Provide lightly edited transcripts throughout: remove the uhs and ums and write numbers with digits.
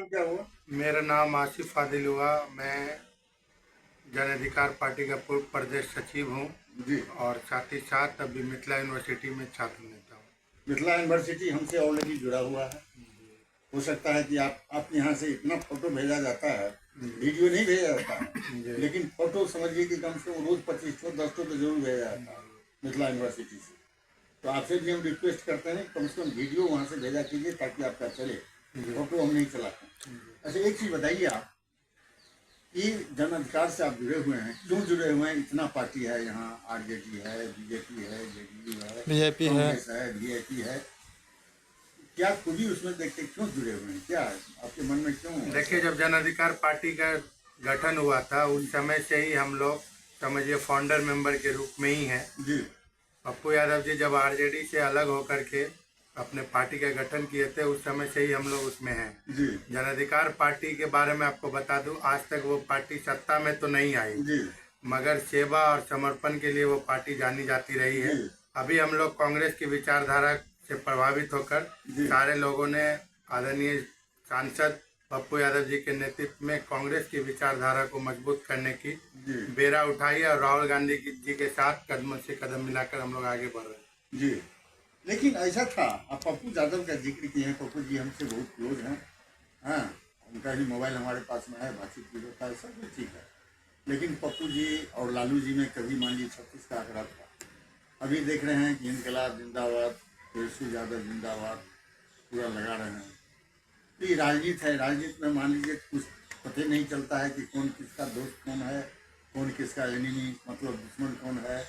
नाम क्या हुआ? मेरा नाम आसिफ आदिल हुआ। मैं जन अधिकार पार्टी का पूर्व प्रदेश सचिव हूँ जी। और साथ ही साथ अभी मिथिला यूनिवर्सिटी में छात्र नेता हूँ। मिथिला यूनिवर्सिटी हमसे ऑलरेडी जुड़ा हुआ है। हो सकता है कि आप यहाँ से इतना फोटो भेजा जाता है, वीडियो नहीं भेजा जाता है, लेकिन फोटो समझिए कि कम से कम रोज 25 10 तो जरूर भेजा जाता है मिथिला यूनिवर्सिटी से। तो आपसे भी हम रिक्वेस्ट करते हैं कम से कम वीडियो वहाँ से भेजा कीजिए ताकि आपका चले, फोटो हम नहीं चलाते। अच्छा, एक चीज़ बताइए आप कि जन अधिकार से आप जुड़े हुए हैं, क्यों जुड़े हुए हैं? इतना पार्टी है यहाँ, आरजेडी है, बीजेपी है, जेडीयू है, बीजेपी है, कांग्रेस है, वीआईपी है, क्या खूबी उसमें देख के क्यों जुड़े हुए हैं? क्या है आपके मन में, क्यों? देखिए, जब जन अधिकार पार्टी का गठन हुआ था उस समय से ही हम लोग समझिए फाउंडर मेंबर के रूप में ही हैं। जी। पप्पू यादव जी जब आरजेडी से अलग होकर के अपने पार्टी का गठन किए थे उस समय से ही हम लोग उसमें हैं। जी। जन अधिकार पार्टी के बारे में आपको बता दूं, आज तक वो पार्टी सत्ता में तो नहीं आई, जी। मगर सेवा और समर्पण के लिए वो पार्टी जानी जाती रही है। जी। अभी हम लोग कांग्रेस की विचारधारा से प्रभावित होकर सारे लोगों ने आदरणीय सांसद पप्पू यादव जी के नेतृत्व में कांग्रेस की विचारधारा को मजबूत करने की बेरा उठाई और राहुल गांधी जी के साथ कदम से कदम मिलाकर हम लोग आगे बढ़ रहे हैं। जी। लेकिन ऐसा था, आप पप्पू यादव का जिक्र किए हैं, पप्पू जी हमसे बहुत क्लोज हैं। हाँ, उनका ही मोबाइल हमारे पास में है, बातचीत भी होता है, सब कुछ ठीक है। लेकिन पप्पू जी और लालू जी में कभी मान लीजिए 36 का आंकड़ा था। अभी देख रहे हैं कि इनकलाब जिंदाबाद, तेजस्वी यादव जिंदाबाद पूरा लगा रहे हैं। तो ये राजनीति है, राजनीति में मान लीजिए कुछ पता नहीं चलता है कि कौन किसका दोस्त कौन है, कौन किसका एनिमी मतलब दुश्मन कौन है,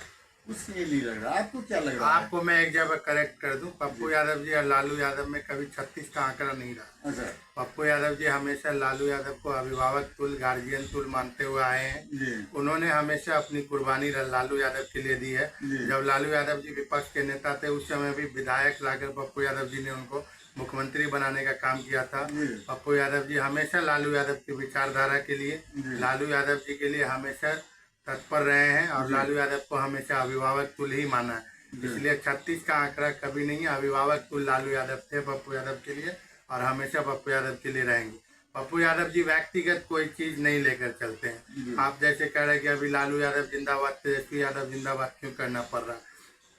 कुछ ये नहीं लग रहा। आपको क्या लग रहा है? आपको मैं एक जगह करेक्ट कर दूं, पप्पू यादव जी और लालू यादव में कभी 36 का आंकड़ा नहीं रहा। अच्छा। पप्पू यादव जी हमेशा लालू यादव को अभिभावक तुल्य, गार्जियन तुल्य मानते हुए आए हैं। उन्होंने हमेशा अपनी कुर्बानी लालू यादव के लिए दी है। जब लालू यादव जी विपक्ष के नेता थे उस समय भी विधायक लाकर पप्पू यादव जी ने उनको मुख्यमंत्री बनाने का काम किया था। पप्पू यादव जी हमेशा लालू यादव की विचारधारा के लिए, लालू यादव जी के लिए हमेशा तत्पर रहे हैं और लालू यादव को हमेशा अभिभावक तुल्य ही माना है। इसलिए 36 का आंकड़ा कभी नहीं, अभिभावक तुल्य लालू यादव थे पप्पू यादव के लिए और हमेशा पप्पू यादव के लिए रहेंगे। पप्पू यादव जी व्यक्तिगत कोई चीज नहीं लेकर चलते हैं। आप जैसे कह रहे हैं कि अभी लालू यादव जिंदाबाद, तेजस्वी यादव जिंदाबाद क्यों करना पड़ रहा है?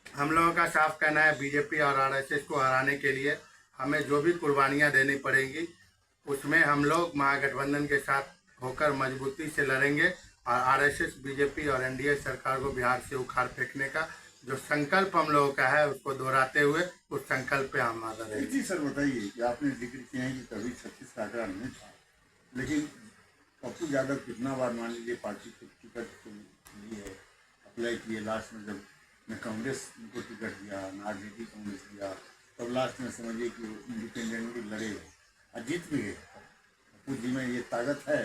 हम लोगों का साफ कहना है, बीजेपी और आरएसएस को हराने के लिए हमें जो भी कुर्बानियां देनी पड़ेंगी उसमें हम लोग महागठबंधन के साथ होकर मजबूती से लड़ेंगे और आरएसएस, बीजेपी और एनडीए सरकार को बिहार से उखाड़ फेंकने का जो संकल्प हम लोगों का है उसको दोहराते हुए उस संकल्प पे हम आगे रहेंगे। जी सर, बताइए कि आपने जिक्र किया है कि कभी 36 का आंकड़ा नहीं था, लेकिन पप्पू यादव कितना बार मान लीजिए पार्टी को टिकट के लिए अप्लाई किए, लास्ट में जब न कांग्रेस उनको टिकट दिया न आरजेडी कांग्रेस दिया, तब लास्ट में समझिए कि इंडिपेंडेंटली लड़े और जीत भी गए। पप्पू जी में ये ताकत है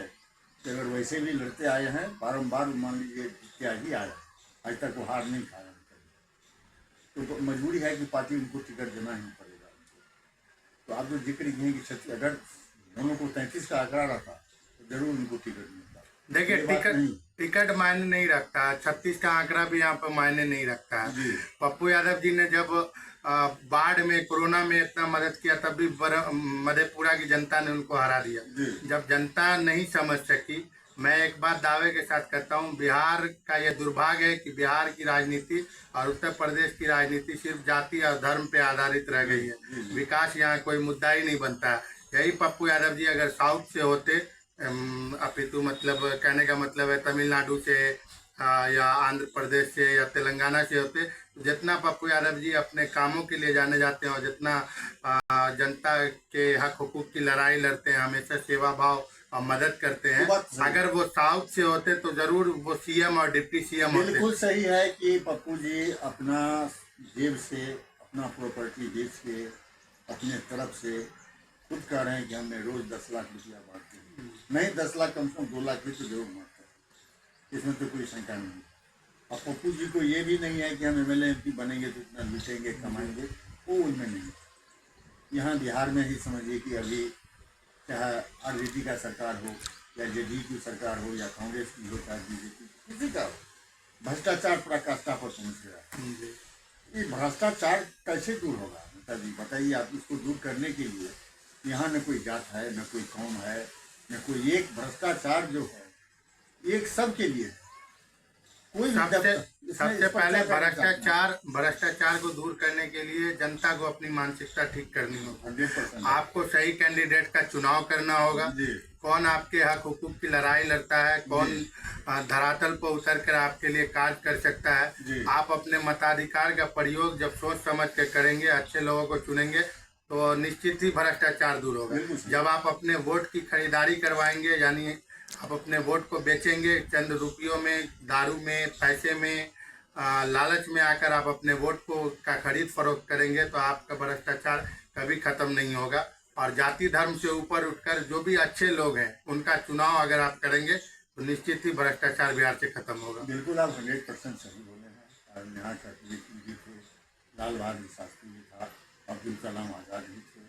कि अगर वैसे भी लड़ते आए हैं बारम्बार, मान लीजिए क्या ही आया, आज तक वो हार नहीं खाया, तो मजबूरी है कि पार्टी उनको टिकट देना ही पड़ेगा। तो आप जो जिक्र किए कि अगर दोनों को 33 का आंकड़ा रहता तो जरूर उनको टिकट मिलता। देखिए, टिकट मायने नहीं रखता है, 36 का आंकड़ा भी यहाँ पर मायने नहीं रखता है। पप्पू यादव जी ने जब बाढ़ में, कोरोना में इतना मदद किया तब भी मधेपुरा की जनता ने उनको हरा दिया। जब जनता नहीं समझ सकी, मैं एक बात दावे के साथ कहता हूँ, बिहार का यह दुर्भाग्य है कि बिहार की राजनीति और उत्तर प्रदेश की राजनीति सिर्फ जाति और धर्म पे आधारित रह गई है। विकास यहाँ कोई मुद्दा ही नहीं बनता है। यही पप्पू यादव जी अगर साउथ से होते, अपितु मतलब कहने का मतलब है तमिलनाडु से या आंध्र प्रदेश से या तेलंगाना से होते, जितना पप्पू यादव जी अपने कामों के लिए जाने जाते हैं और जितना जनता के हक हुकूक की लड़ाई लड़ते हैं, हमेशा सेवा भाव और मदद करते हैं, अगर वो साउथ से होते तो जरूर वो सीएम और डिप्टी सीएम होते। बिल्कुल सही है कि पप्पू जी अपना जेब से, अपना प्रॉपर्टी बेच के, अपने तरफ से खुद कह रहे हैं कि हमने रोज 10 लाख रुपया बांटते हैं। नहीं 10 लाख, कम से कम 2 लाख भी तो जरूर बांटते हैं, इसमें तो कोई शंका नहीं। और पप्पू जी को ये भी नहीं है कि हम एमएलए एमपी बनेंगे तो इतना लूटेंगे कमाएंगे, वो उनमें नहीं। यहाँ बिहार में ही समझिए कि अभी चाहे आरजेडी का सरकार हो या जेडीयू की सरकार हो या कांग्रेस की हो चाहे बीजेपी, किसी का हो, भ्रष्टाचार पराकाष्ठा पर पहुँच गया। ये भ्रष्टाचार कैसे दूर होगा नेताजी, बताइए आप। इसको दूर करने के लिए यहाँ न कोई जात है, न कोई कौम है, न कोई, एक भ्रष्टाचार जो है एक सबके लिए है। कोई भी सबसे पहले भ्रष्टाचार को दूर करने के लिए जनता को अपनी मानसिकता ठीक करनी होगी। 100% आपको सही कैंडिडेट का चुनाव करना होगा। कौन आपके हक हुकूक की लड़ाई लड़ता है, कौन धरातल पर उतर कर आपके लिए कार्य कर सकता है। आप अपने मताधिकार का प्रयोग जब सोच समझ के करेंगे, अच्छे लोगों को चुनेंगे, तो निश्चित ही भ्रष्टाचार दूर होगा। जब आप अपने वोट की खरीदारी करवाएंगे, यानी आप अपने वोट को बेचेंगे चंद रुपयों में, दारू में, पैसे में, लालच में आकर आप अपने वोट को का खरीद फरोख्त करेंगे, तो आपका भ्रष्टाचार कभी खत्म नहीं होगा। और जाति धर्म से ऊपर उठकर जो भी अच्छे लोग हैं उनका चुनाव अगर आप करेंगे तो निश्चित ही भ्रष्टाचार बिहार से खत्म होगा। बिल्कुल आप 100% सही बोले हैं। और यहाँ का जी थे, लाल बहादुर शास्त्री जी था, अब्दुल कलाम आज़ाद जी थे,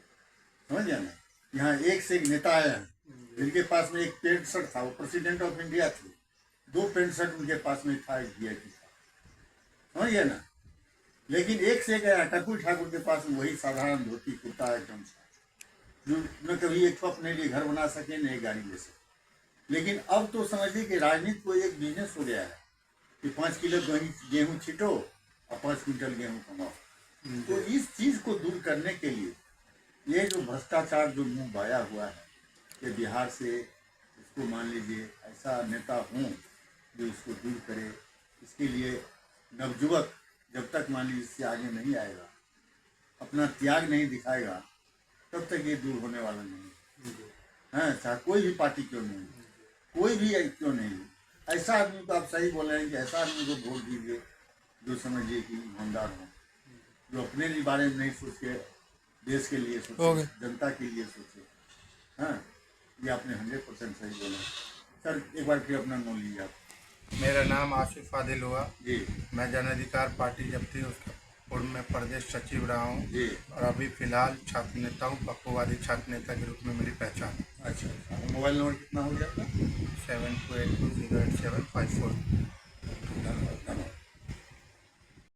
समझिए ना। यहाँ एक से एक नेता आया है जिनके पास में एक पैंट शर्ट था, वो प्रेसिडेंट ऑफ इंडिया थे, 2 पैंट शर्ट उनके पास में था, एक VIP था, समझिए ना। लेकिन एक से एक आया कर्पूरी ठाकुर के पास में वही साधारण धोती कुर्ता एकदम सा, जो न कभी एक कप नहीं लिए घर बना सके, न एक गाड़ी ले सके। लेकिन अब तो समझिए कि राजनीति को एक बिजनेस हो गया है कि 5 किलो गेहूँ छीटो और 5 क्विंटल गेहूँ कमाओ। तो इस चीज़ को दूर करने के लिए ये जो भ्रष्टाचार जो मुंह बाया हुआ है कि बिहार से इसको मान लीजिए ऐसा नेता हूँ जो इसको दूर करे, इसके लिए नवयुवक जब तक मान लीजिए इससे आगे नहीं आएगा, अपना त्याग नहीं दिखाएगा, तब तक ये दूर होने वाला नहीं है। चाहे कोई भी पार्टी क्यों नहीं, कोई भी क्यों नहीं, ऐसा आदमी को आप सही बोल रहे हैं कि ऐसा आदमी को वोट दीजिए जो समझिए कि ईमानदार हो, जो अपने लिए बारे में नहीं सोचे, देश के लिए सोचे, जनता के लिए सोचे। हाँ, ये आपने 100% सही बोला। सर एक बार फिर अपना नाम लीजिए आप। मेरा नाम आसिफ आदिल हुआ जी। मैं जन अधिकार पार्टी जब थी उसका पूर्व में प्रदेश सचिव रहा हूँ जी। और अभी फिलहाल छात्र नेता हूँ, पक्कोवादी छात्र नेता के रूप में मेरी पहचान है। अच्छा, मोबाइल नंबर कितना हो जाता है? 7282087542। धन्यवाद।